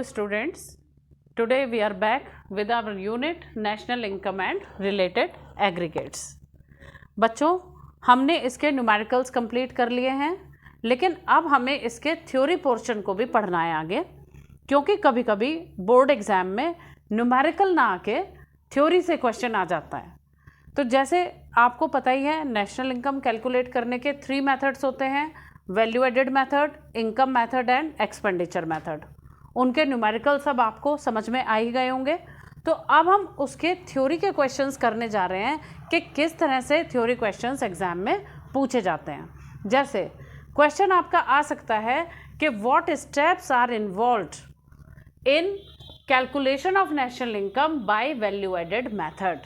Hello students, today we are back with our unit National Income and Related Aggregates. बच्चों, हमने इसके numericals complete कर लिए हैं, लेकिन अब हमें इसके थ्योरी पोर्शन को भी पढ़ना है आगे, क्योंकि कभी कभी बोर्ड एग्जाम में न्यूमेरिकल ना आके थ्योरी से क्वेश्चन आ जाता है। तो जैसे आपको पता ही है, नेशनल इनकम कैलकुलेट करने के 3 मेथड्स होते हैं, value added method, income method and expenditure method. उनके न्यूमेरिकल सब आपको समझ में आ ही गए होंगे। तो अब हम उसके थ्योरी के क्वेश्चंस करने जा रहे हैं कि किस तरह से थ्योरी क्वेश्चंस एग्जाम में पूछे जाते हैं। जैसे क्वेश्चन आपका आ सकता है कि what steps are involved in calculation of national income by value added method.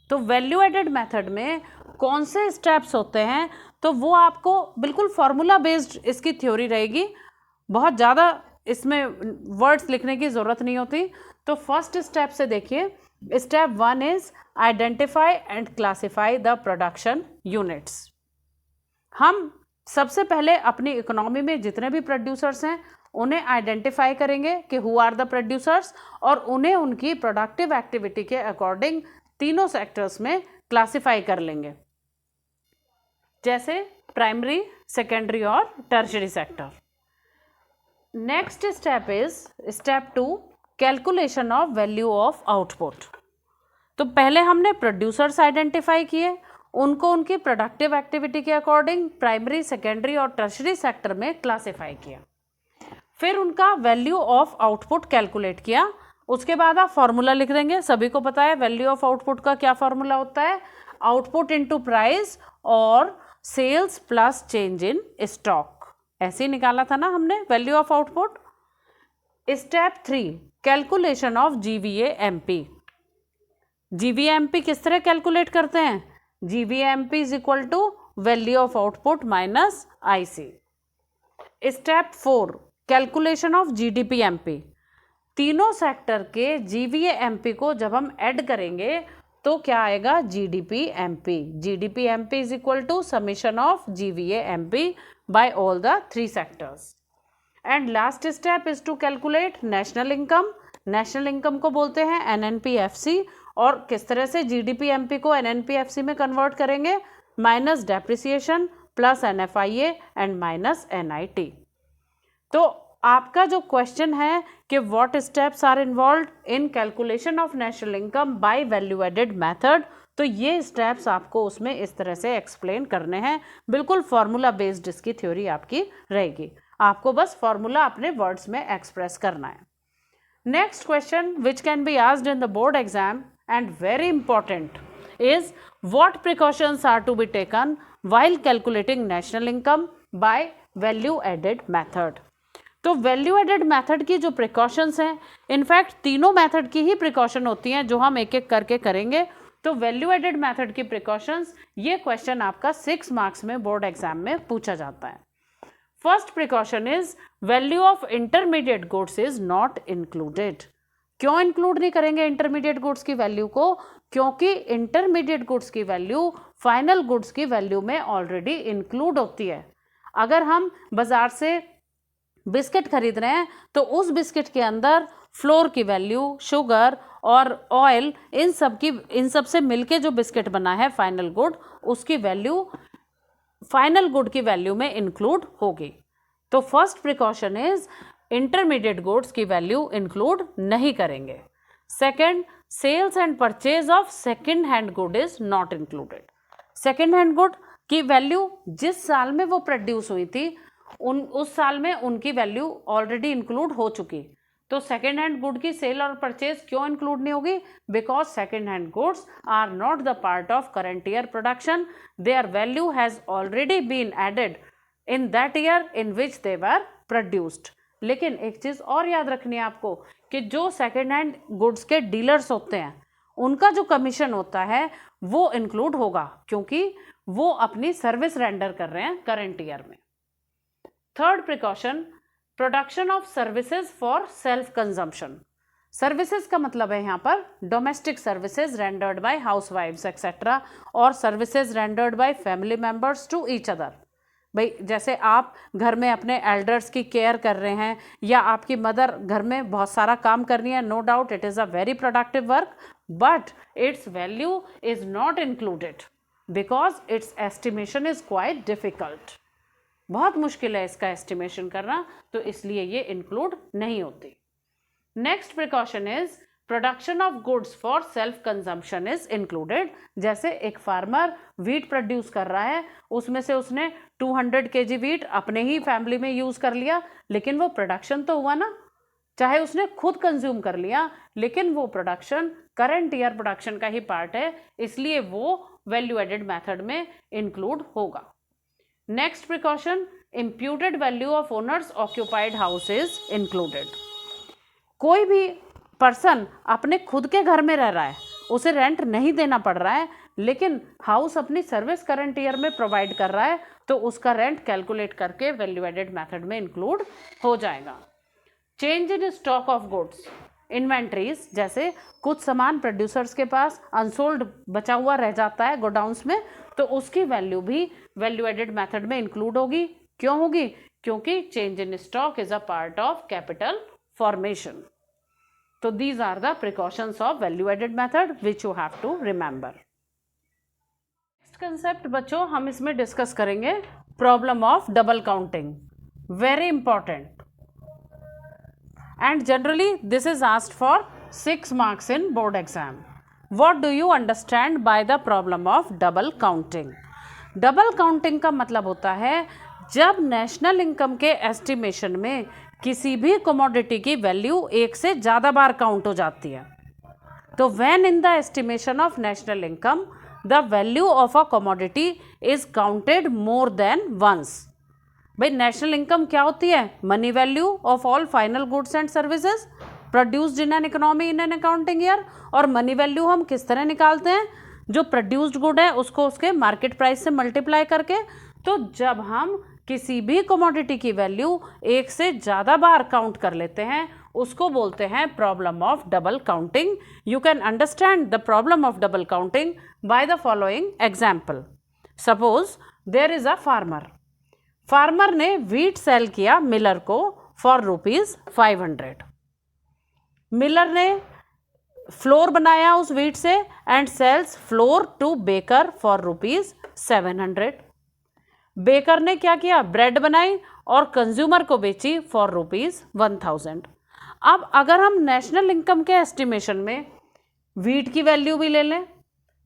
तो वैल्यू एडेड मेथड में कौन से स्टेप्स होते हैं, तो वो आपको बिल्कुल फार्मूला बेस्ड इसकी थ्योरी रहेगी। बहुत ज़्यादा इसमें वर्ड्स लिखने की ज़रूरत नहीं होती। तो फर्स्ट स्टेप से देखिए, step 1 is identify and classify the production units. हम सबसे पहले अपनी इकोनॉमी में जितने भी प्रोड्यूसर्स हैं उन्हें आइडेंटिफाई करेंगे कि हु आर द प्रोड्यूसर्स, और उन्हें उनकी प्रोडक्टिव एक्टिविटी के अकॉर्डिंग तीनों सेक्टर्स में क्लासिफाई कर लेंगे, जैसे प्राइमरी, सेकेंडरी और tertiary sector. Next step is step 2, calculation of value of output. तो पहले हमने प्रोड्यूसर्स आइडेंटिफाई किए, उनको उनकी प्रोडक्टिव एक्टिविटी के अकॉर्डिंग प्राइमरी, सेकेंडरी और टर्शरी सेक्टर में क्लासिफाई किया। फिर उनका वैल्यू ऑफ आउटपुट कैलकुलेट किया। उसके बाद आप फॉर्मूला लिख देंगे। सभी को पता है वैल्यू ऑफ आउटपुट का क्या फॉर्मूला होता है, आउटपुट इनटू प्राइस और sales plus change in stock. ऐसे ही निकाला था ना हमने value of output. Step 3, calculation of GVAMP। GVAMP किस तरह कैलकुलेट करते हैं? GVAMP is equal to value of output minus IC। Step 4, calculation of GDPMP। तीनों सेक्टर के GVAMP को जब हम ऐड करेंगे तो क्या आएगा? GDPMP। GDPMP is equal to summation of GVAMP by all the 3 sectors. And last step is to calculate national income. National income को बोलते हैं NNPFC, और किस तरह से GDPMP को NNPFC में कन्वर्ट करेंगे? Minus depreciation plus NFIA and minus NIT। तो आपका जो क्वेश्चन है कि what steps are involved in calculation of national income by value added method, तो ये स्टेप्स आपको उसमें इस तरह से एक्सप्लेन करने हैं। बिल्कुल फार्मूला बेस्ड इसकी थ्योरी आपकी रहेगी। आपको बस फार्मूला अपने वर्ड्स में एक्सप्रेस करना है। Next question which can be asked in the board exam and very important is what precautions are to be taken while calculating national income by value added method. तो value added method की जो precautions हैं, in fact तीनों method की ही precaution होती हैं जो हम एक एक करके करेंगे। तो वैल्यू एडेड मेथड की प्रिकॉशंस, ये क्वेश्चन आपका 6 मार्क्स में बोर्ड एग्जाम में पूछा जाता है। First precaution is value of intermediate goods is not included. क्यों इंक्लूड नहीं करेंगे इंटरमीडिएट गुड्स की वैल्यू को? क्योंकि इंटरमीडिएट गुड्स की वैल्यू फाइनल गुड्स की वैल्यू में ऑलरेडी इंक्लूड होती है। अगर हम बाजार से बिस्किट खरीद रहे हैं तो उस बिस्किट के अंदर फ्लोर की वैल्यू, शुगर और ऑयल, इन सब से मिलके जो बिस्किट बना है फाइनल गुड, उसकी वैल्यू फाइनल गुड की वैल्यू में इंक्लूड होगी। तो first precaution is intermediate goods की वैल्यू इंक्लूड नहीं करेंगे। Second, sales and purchase of second hand good is not included. Second hand good की वैल्यू जिस साल में वो प्रोड्यूस हुई थी उस साल में उनकी वैल्यू ऑलरेडी इंक्लूड हो चुकी। तो सेकेंड हैंड गुड की सेल और परचेज क्यों इंक्लूड नहीं होगी? Because second hand goods are not the part of current year production, their value has already been added in that year in which they were produced. लेकिन एक चीज़ और याद रखनी है आपको कि जो सेकेंड हैंड गुड्स के डीलर्स होते हैं उनका जो कमीशन होता है वो इंक्लूड होगा, क्योंकि वो अपनी सर्विस रेंडर कर रहे हैं करंट ईयर में। Third precaution, production of services for self consumption. Services का मतलब है यहाँ पर डोमेस्टिक सर्विसेज रेंडर्ड बाय हाउसवाइफ्स एक्सेट्रा, और services rendered by family members to each other. भाई जैसे आप घर में अपने एल्डर्स की केयर कर रहे हैं या आपकी मदर घर में बहुत सारा काम कर रही है, no doubt it is a very productive work, but its value is not included because its estimation is quite difficult. बहुत मुश्किल है इसका एस्टिमेशन करना, तो इसलिए ये इंक्लूड नहीं होती। Next precaution is production of goods for self consumption is included. जैसे एक फार्मर वीट प्रोड्यूस कर रहा है, उसमें से उसने 200 kg वीट अपने ही फैमिली में यूज कर लिया, लेकिन वो प्रोडक्शन तो हुआ ना, चाहे उसने खुद कंज्यूम कर लिया, लेकिन वो प्रोडक्शन करंट ईयर प्रोडक्शन का ही पार्ट है, इसलिए वो वैल्यू एडेड मेथड में इंक्लूड होगा। Next precaution, imputed value of owners occupied house is included. कोई भी पर्सन अपने खुद के घर में रह रहा है, उसे रेंट नहीं देना पड़ रहा है, लेकिन हाउस अपनी सर्विस करंट ईयर में प्रोवाइड कर रहा है, तो उसका रेंट कैलकुलेट करके वैल्यू एडेड मेथड में इंक्लूड हो जाएगा। Change in stock of goods, inventories, जैसे कुछ सामान प्रोड्यूसर्स के पास अनसोल्ड बचा हुआ रह जाता है गोडाउन्स में, तो उसकी वैल्यू भी वैल्यू एडेड मेथड में इंक्लूड होगी। क्यों होगी? क्योंकि change in stock is a part of capital formation. So these are the precautions of value added method which you have to remember. Next concept बच्चों हम इसमें डिस्कस करेंगे problem of double counting, very important, and generally this is asked for 6 marks in board exam. What do you understand by the problem of double counting? Double counting का मतलब होता है जब national income के estimation में किसी भी commodity की वैल्यू एक से ज़्यादा बार काउंट हो जाती है। तो when in the estimation of national income the value of a commodity is counted more than once. भाई नेशनल इनकम क्या होती है? Money value of all final goods and services produced in an economy in an accounting year. और money value हम किस तरह निकालते हैं? जो प्रोड्यूस्ड गुड है उसको उसके मार्केट प्राइस से मल्टीप्लाई करके। तो जब हम किसी भी कमोडिटी की वैल्यू एक से ज़्यादा बार काउंट कर लेते हैं उसको बोलते हैं problem of double counting. You can understand the problem of double counting by the following example. Suppose there is a farmer ने व्हीट सेल किया मिलर को फॉर ₹500। मिलर ने फ्लोर बनाया उस व्हीट से and sells flour to baker for ₹700। Baker ने क्या किया? ब्रेड बनाई और कंज्यूमर को बेची फॉर ₹1000। अब अगर हम नेशनल इनकम के एस्टिमेशन में व्हीट की वैल्यू भी ले लें,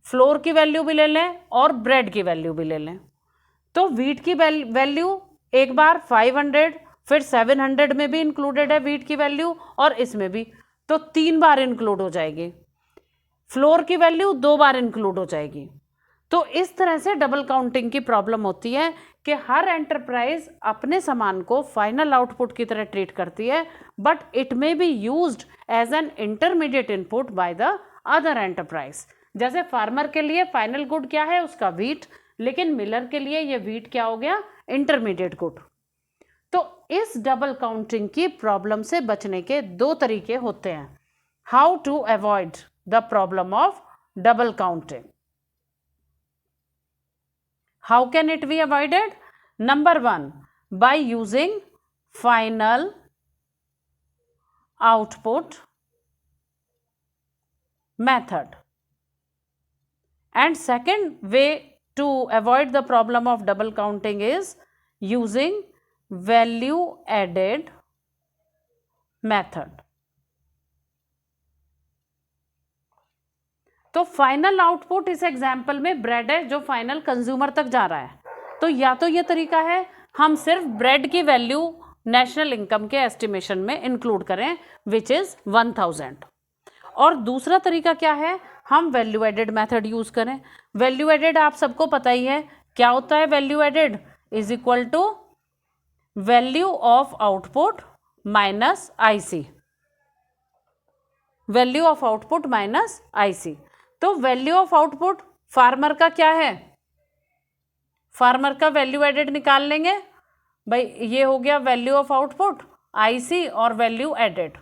फ्लोर की वैल्यू भी ले लें और ब्रेड की वैल्यू भी ले लें, तो व्हीट की वैल्यू एक बार 500, फिर 700 में भी इंक्लूडेड है व्हीट की वैल्यू और इसमें भी, तो 3 बार इंक्लूड हो जाएगी। फ्लोर की वैल्यू 2 बार इंक्लूड हो जाएगी। तो इस तरह से डबल काउंटिंग की प्रॉब्लम होती है कि हर एंटरप्राइज अपने सामान को फाइनल आउटपुट की तरह ट्रीट करती है, but it may be used as an intermediate input by the other enterprise. जैसे फार्मर के लिए फाइनल गुड क्या है? उसका व्हीट, लेकिन मिलर के लिए ये व्हीट क्या हो गया? Intermediate good. तो इस डबल काउंटिंग की प्रॉब्लम से बचने के 2 तरीके होते हैं। How to avoid the problem of double counting? How can it be avoided? Number 1, by using final output method. And second way to avoid the problem of double counting is using value added method. तो final output इस example में bread है जो final consumer तक जा रहा है, तो या तो ये तरीका है हम सिर्फ ब्रेड की वैल्यू नेशनल इनकम के एस्टिमेशन में इंक्लूड करें विच इज 1000, और दूसरा तरीका क्या है? हम वैल्यू एडेड मेथड यूज करें। वैल्यू एडेड आप सबको पता ही है क्या होता है। Value added is equal to value of output minus IC, value of output minus IC. तो वैल्यू ऑफ आउटपुट फार्मर का क्या है? फार्मर का वैल्यू एडेड निकाल लेंगे भाई, ये हो गया वैल्यू ऑफ आउटपुट आईसी और value added.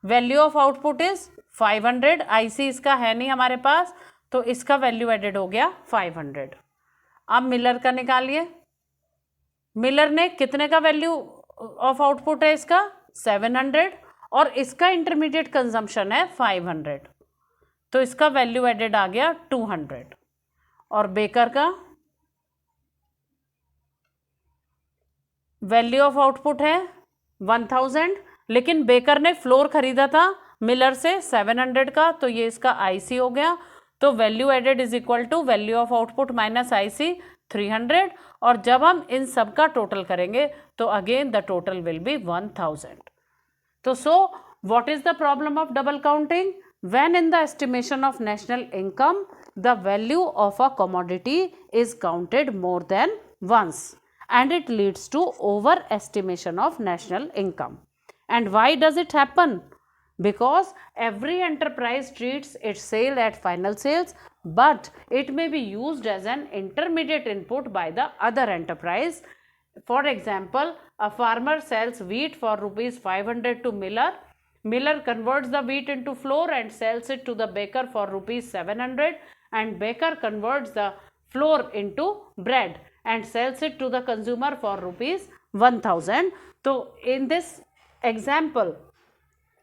Value of output is 500, IC इसका है नहीं हमारे पास, तो इसका वैल्यू एडेड हो गया 500। अब मिलर का निकालिए। मिलर ने कितने का वैल्यू ऑफ आउटपुट है इसका 700 और इसका इंटरमीडिएट कंजम्पशन है 500, तो इसका वैल्यू एडेड आ गया 200। और बेकर का वैल्यू ऑफ आउटपुट है 1000, लेकिन बेकर ने फ्लोर खरीदा था मिलर से 700 का, तो ये इसका आईसी हो गया। तो value added is equal to value of output minus IC 300, और जब हम इन सब का टोटल करेंगे तो again the total will be 1000। तो so what is the problem of double counting? When in the estimation of national income the value of a commodity is counted more than once, and it leads to overestimation of national income. And why does it happen? Because every enterprise treats its sale at final sales, but it may be used as an intermediate input by the other enterprise. For example, a farmer sells wheat for rupees 500 to Miller. Miller converts the wheat into flour and sells it to the baker for rupees 700, and baker converts the flour into bread and sells it to the consumer for rupees 1000. So in this example,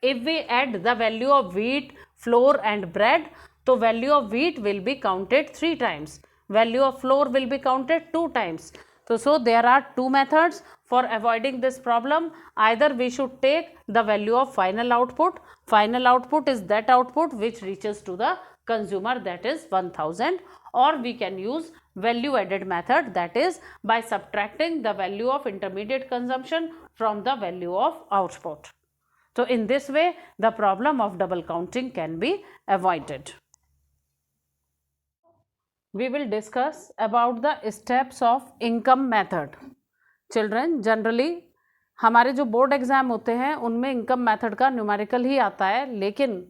if we add the value of wheat, flour and bread, so value of wheat will be counted 3 times, value of flour will be counted 2 times. So there are two methods for avoiding this problem. Either we should take the value of final output. Final output is that output which reaches to the consumer, that is 1000, or we can use value added method, that is by subtracting the value of intermediate consumption from the value of output. So in this way the problem of double counting can be avoided. We will discuss about the steps of income method. Children, generally हमारे जो board exam होते हैं उनमें income method का numerical ही आता है, लेकिन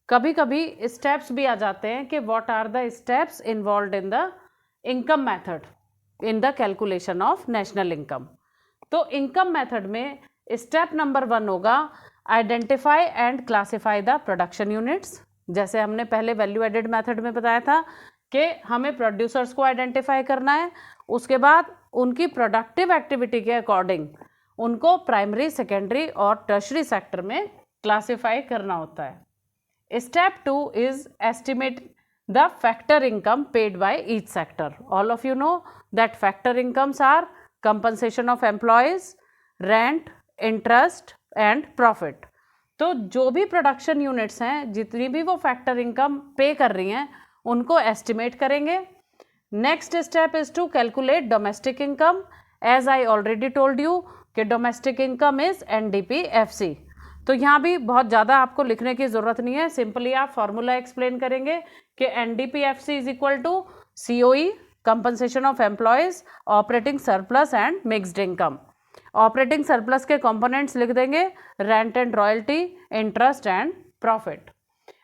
कभी कभी स्टेप्स भी आ जाते हैं कि what are the steps involved in the income method in the calculation of national income. तो इनकम मेथड में स्टेप नंबर 1 होगा identify and classify the production units. जैसे हमने पहले वैल्यू एडेड मेथड में बताया था कि हमें प्रोड्यूसर्स को आइडेंटिफाई करना है, उसके बाद उनकी प्रोडक्टिव एक्टिविटी के अकॉर्डिंग उनको प्राइमरी, सेकेंडरी और टर्शरी सेक्टर में क्लासिफाई करना होता है। Step 2 is estimate the factor income paid by each sector. All of you know that factor incomes are compensation of employees, rent, interest and profit. तो जो भी production units हैं, जितनी भी वो फैक्टर इनकम पे कर रही हैं, उनको एस्टिमेट करेंगे। Next step is to calculate domestic income. As I already told you कि डोमेस्टिक इनकम इज NDP-FC। तो यहाँ भी बहुत ज़्यादा आपको लिखने की ज़रूरत नहीं है, सिंपली आप फॉर्मूला एक्सप्लेन करेंगे कि NDP-FC is equal to COE, compensation of employees, operating surplus and mixed income. Operating surplus के कंपोनेंट्स लिख देंगे rent and royalty, interest and profit.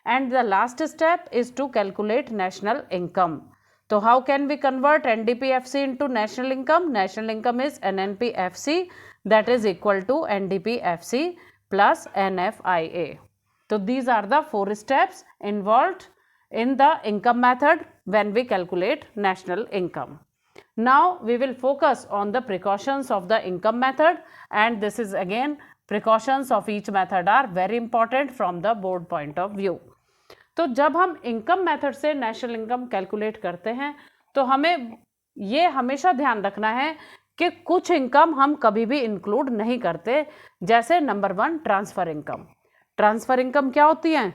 And the last step is to calculate national income. तो how can we convert NDP-FC into national income? National income is NNP-FC, that is equal to NDP-FC plus NFIA. So these are the 4 steps involved in the income method when we calculate national income. Now we will focus on the precautions of the income method, and this is again precautions of each method are very important from the board point of view. तो जब हम income method से national income calculate करते हैं तो हमें ये हमेशा ध्यान रखना है कि कुछ इनकम हम कभी भी इंक्लूड नहीं करते। जैसे number 1 transfer income. Transfer income क्या होती है?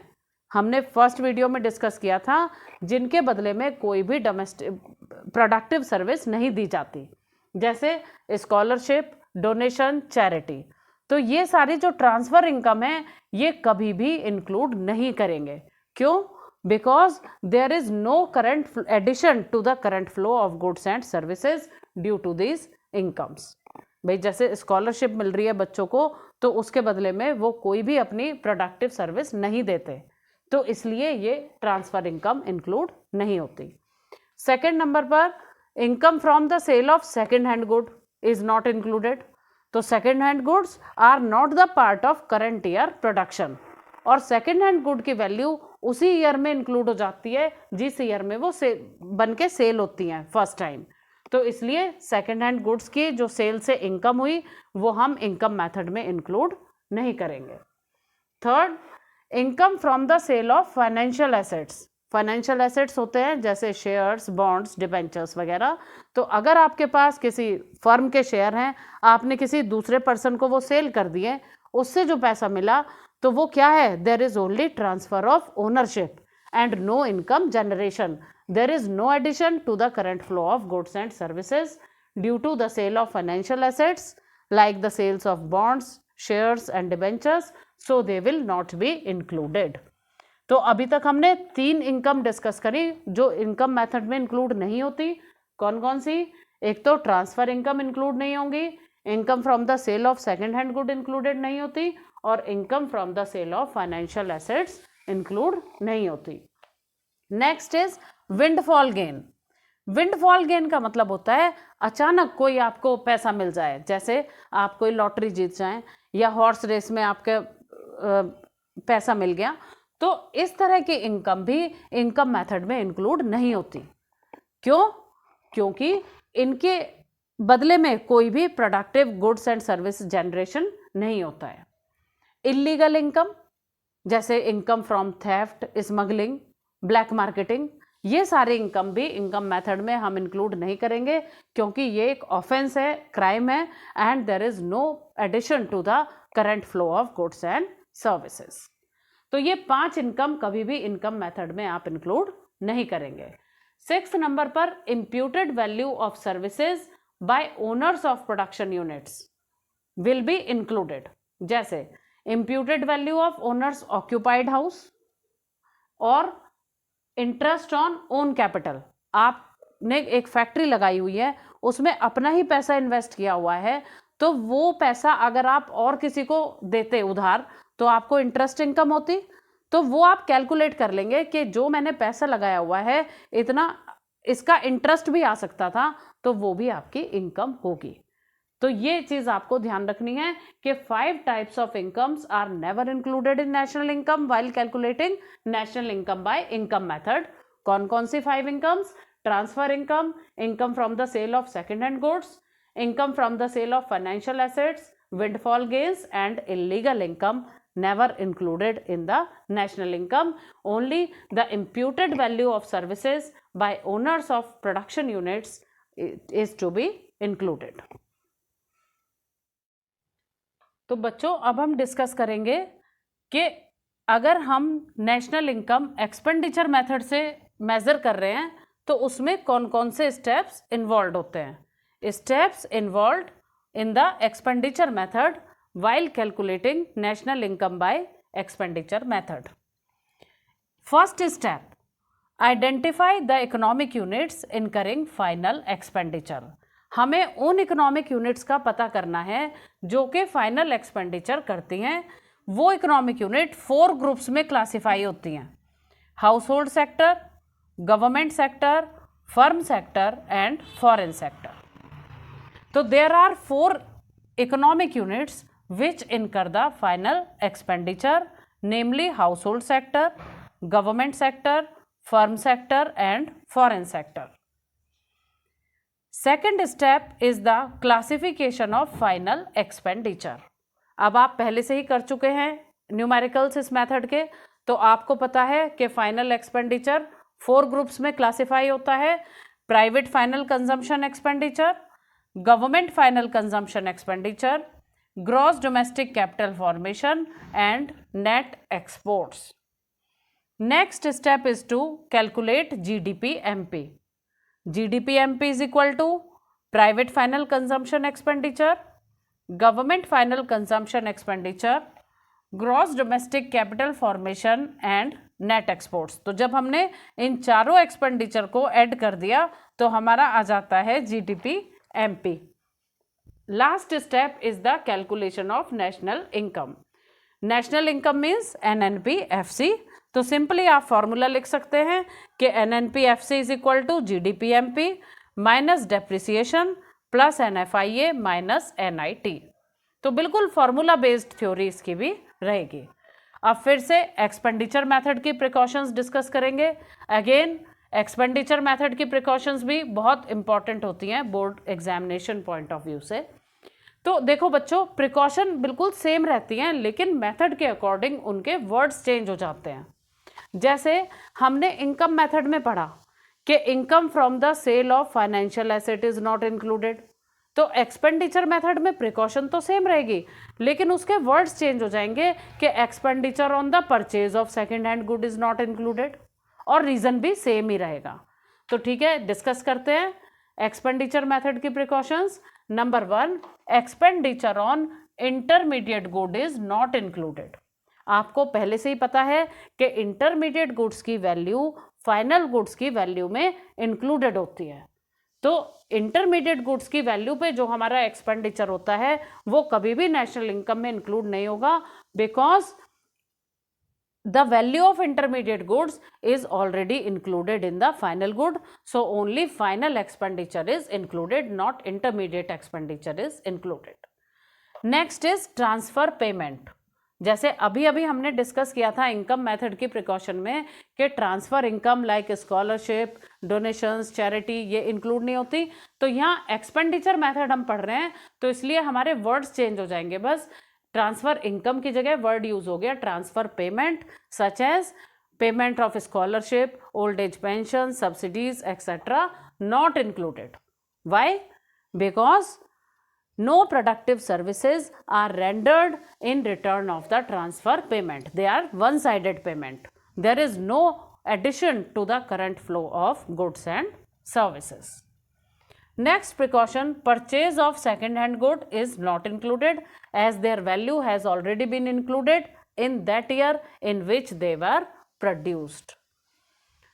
हमने फर्स्ट वीडियो में डिस्कस किया था, जिनके बदले में कोई भी डोमेस्टिक प्रोडक्टिव सर्विस नहीं दी जाती, जैसे स्कॉलरशिप, डोनेशन, चैरिटी। तो ये सारी जो ट्रांसफ़र इनकम है ये कभी भी इंक्लूड नहीं करेंगे। क्यों? Because there is no current addition to the current flow of goods and services due to this incomes. भाई जैसे स्कॉलरशिप मिल रही है बच्चों को, तो उसके बदले में वो कोई भी अपनी प्रोडक्टिव सर्विस नहीं देते, तो इसलिए ये ट्रांसफ़र इनकम इंक्लूड नहीं होती। सेकेंड नंबर पर income from the sale of second hand good is not included. तो second hand goods are not the part of current year production, और सेकेंड हैंड गुड की वैल्यू उसी year में include हो जाती है जिस ईयर में वो बन के सेल होती हैं फर्स्ट टाइम। तो इसलिए सेकेंड हैंड गुड्स की जो सेल से इनकम हुई वो हम इनकम मेथड में इंक्लूड नहीं करेंगे। Third, income from the sale of financial assets. Financial assets होते हैं जैसे शेयर्स, बॉन्ड्स, डिबेंचर्स वगैरह। तो अगर आपके पास किसी फर्म के शेयर हैं, आपने किसी दूसरे पर्सन को वो सेल कर दिए, उससे जो पैसा मिला तो वो क्या है, there is only transfer of ownership and no income generation. There is no addition to the current flow of goods and services due to the sale of financial assets like the sales of bonds, shares and debentures, so they will not be included. तो अभी तक हमने 3 income discuss करी जो income method में include नहीं होती। कौन कौन सी? एक तो ट्रांसफर इनकम इंक्लूड नहीं होंगी, income from the sale of second hand good included नहीं होती, और income from the sale of financial assets include नहीं होती। Next is windfall gain. Windfall gain का मतलब होता है अचानक कोई आपको पैसा मिल जाए, जैसे आप कोई लॉटरी जीत जाएं या हॉर्स रेस में आपके पैसा मिल गया, तो इस तरह की इनकम भी इनकम मेथड में इंक्लूड नहीं होती। क्यों? क्योंकि इनके बदले में कोई भी productive goods and service generation नहीं होता है। इलीगल इनकम जैसे income from theft, smuggling, black marketing, ये सारे इनकम भी इनकम मेथड में हम इंक्लूड नहीं करेंगे क्योंकि ये एक ऑफेंस है, क्राइम है, and there is no addition to the current flow of goods and services. तो ये 5 इनकम कभी भी इनकम मेथड में आप इंक्लूड नहीं करेंगे। 6th नंबर पर imputed value of services by owners of production units will be included. जैसे imputed value of owners occupied house और इंटरेस्ट ऑन ओन कैपिटल। आपने एक फैक्ट्री लगाई हुई है, उसमें अपना ही पैसा इन्वेस्ट किया हुआ है, तो वो पैसा अगर आप और किसी को देते उधार तो आपको इंटरेस्ट इनकम होती, तो वो आप कैलकुलेट कर लेंगे कि जो मैंने पैसा लगाया हुआ है इतना, इसका इंटरेस्ट भी आ सकता था, तो वो भी आपकी इनकम होगी। तो ये चीज आपको ध्यान रखनी है कि 5 types of incomes are never included in national income while calculating national income by income method. कौन कौन सी 5 इनकम्स? Transfer income, income from the sale of second hand goods, income from the sale of financial assets, windfall gains and illegal income never included in the national income. Only the imputed value of services by owners of production units is to be included. तो बच्चों अब हम discuss करेंगे कि अगर हम national income expenditure method से major कर रहे हैं तो उसमें कौन कौन से स्टेप्स इन्वॉल्व होते हैं। Steps involve in the expenditure method while calculating national income by expenditure method. First step, identify the economic units incurring final expenditure. हमें उन इकोनॉमिक यूनिट्स का पता करना है जो कि फाइनल एक्सपेंडिचर करती हैं। वो इकोनॉमिक यूनिट 4 ग्रुप्स में क्लासिफाई होती हैं: household sector, government sector, firm sector and foreign sector. तो there are 4 economic units which incur the final expenditure, namely household sector, government sector, firm sector and foreign sector. Second step is the classification of final expenditure. अब आप पहले से ही कर चुके हैं numericals इस method के, तो आपको पता है कि फाइनल एक्सपेंडिचर 4 ग्रुप्स में क्लासिफाई होता है: private final consumption expenditure, government final consumption expenditure, gross domestic capital formation and net exports. Next step is to calculate GDP-MP. GDP-MP is equal to private final consumption expenditure, government final consumption expenditure, gross domestic capital formation and net exports. तो जब हमने इन चारों expenditure को add कर दिया तो हमारा आ जाता है GDP-MP. Last step is the calculation of national income. National income means NNP-FC. तो सिंपली आप फॉर्मूला लिख सकते हैं कि NNP-FC is equal to GDP-MP minus depreciation plus NFIA minus NIT. तो बिल्कुल फॉर्मूला बेस्ड थ्योरी इसकी भी रहेगी। अब फिर से एक्सपेंडिचर मेथड की प्रिकॉशंस डिस्कस करेंगे। अगेन एक्सपेंडिचर मेथड की प्रिकॉशंस भी बहुत इंपॉर्टेंट होती हैं board examination point of view से। तो देखो बच्चों, प्रिकॉशन बिल्कुल सेम रहती हैं, लेकिन मेथड के अकॉर्डिंग उनके वर्ड्स चेंज हो जाते हैं। जैसे हमने इनकम मेथड में पढ़ा कि income from the sale of financial asset is not included, तो एक्सपेंडिचर मेथड में प्रिकॉशन तो सेम रहेगी, लेकिन उसके वर्ड्स चेंज हो जाएंगे कि expenditure on the purchase of second hand good is not included, और रीजन भी सेम ही रहेगा। तो ठीक है, डिस्कस करते हैं एक्सपेंडिचर मेथड की precautions. Number 1, expenditure on intermediate good is not included. आपको पहले से ही पता है कि इंटरमीडिएट गुड्स की वैल्यू फाइनल गुड्स की वैल्यू में इंक्लूडेड होती है। तो इंटरमीडिएट गुड्स की वैल्यू पे जो हमारा एक्सपेंडिचर होता है वो कभी भी नेशनल इनकम में इंक्लूड नहीं होगा, because the value of intermediate goods is already included in the final good, so only final expenditure is included, not intermediate expenditure is included. Next is transfer payment। जैसे अभी अभी हमने discuss किया था income method की precaution में कि transfer income like scholarship, donations, charity ये इंक्लूड नहीं होती, तो यहाँ एक्सपेंडिचर मेथड हम पढ़ रहे हैं तो इसलिए हमारे वर्ड्स चेंज हो जाएंगे। बस ट्रांसफर इनकम की जगह वर्ड यूज हो गया transfer payment, such as payment of scholarship, old age pension, subsidies etcetera not included. Why? Because no productive services are rendered in return of the transfer payment. They are one-sided payment. There is no addition to the current flow of goods and services. Next precaution, purchase of second-hand good is not included as their value has already been included in that year in which they were produced.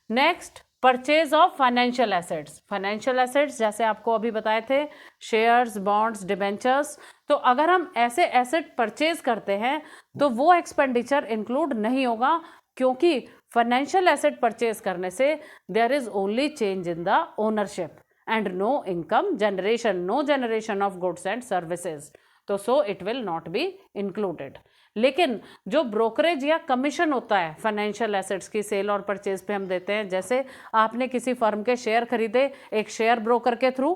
Next, purchase of financial assets. Financial assets जैसे आपको अभी बताए थे shares, bonds, debentures, तो अगर हम ऐसे asset purchase करते हैं तो वो एक्सपेंडिचर इंक्लूड नहीं होगा, क्योंकि फाइनेंशियल एसेट परचेज करने से there is only change in the ownership and no income generation, no generation of goods and services, तो so it will not be included. लेकिन जो ब्रोकरेज या कमीशन होता है फाइनेंशियल एसेट्स की सेल और परचेज पे हम देते हैं, जैसे आपने किसी फर्म के शेयर खरीदे एक शेयर ब्रोकर के थ्रू,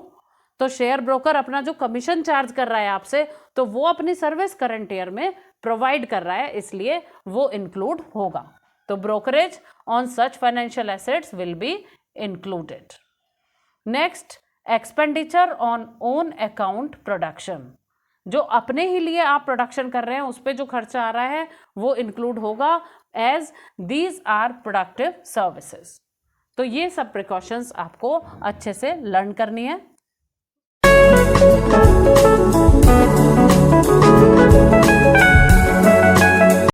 तो शेयर ब्रोकर अपना जो कमीशन चार्ज कर रहा है आपसे, तो वो अपनी सर्विस करंट ईयर में प्रोवाइड कर रहा है, इसलिए वो इंक्लूड होगा। तो brokerage on such financial assets will be included. Next, expenditure on own account production, जो अपने ही लिए आप प्रोडक्शन कर रहे हैं उस पर जो खर्चा आ रहा है वो इंक्लूड होगा as these are productive services. तो ये सब प्रिकॉशंस आपको अच्छे से लर्न करनी है।